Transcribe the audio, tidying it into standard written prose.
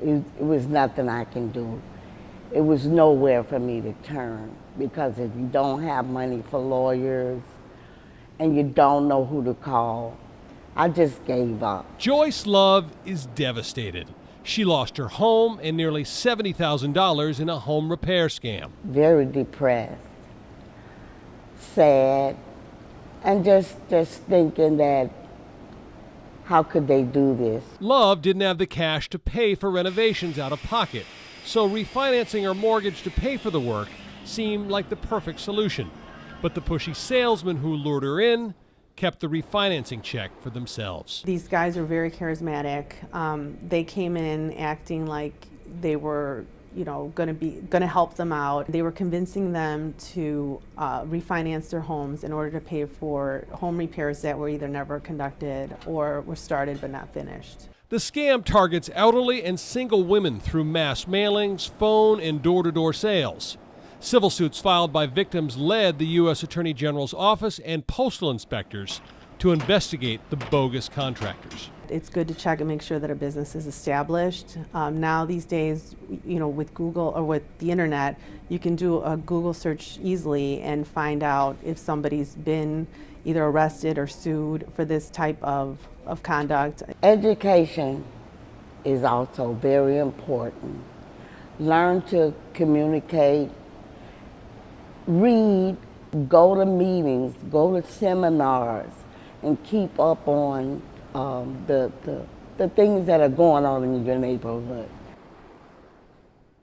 it was nothing I can do. It was nowhere for me to turn because if you don't have money for lawyers and you don't know who to call, I just gave up. Joyce Love is devastated. She lost her home and nearly $70,000 in a home repair scam. Very depressed, sad, and just thinking that how could they do this? Love didn't have the cash to pay for renovations out of pocket, so refinancing her mortgage to pay for the work seemed like the perfect solution. But the pushy salesman who lured her in kept the refinancing check for themselves. These guys are very charismatic. They came in acting like they were, going to help them out. They were convincing them to refinance their homes in order to pay for home repairs that were either never conducted or were started but not finished. The scam targets elderly and single women through mass mailings, phone, and door-to-door sales. Civil suits filed by victims led the U.S. Attorney General's office and postal inspectors to investigate the bogus contractors. It's good to check and make sure that a business is established. Now these days, with Google or with the internet, you can do a Google search easily and find out if somebody's been either arrested or sued for this type of conduct. Education is also very important. Learn to communicate, read, go to meetings, go to seminars, and keep up on the things that are going on in your neighborhood.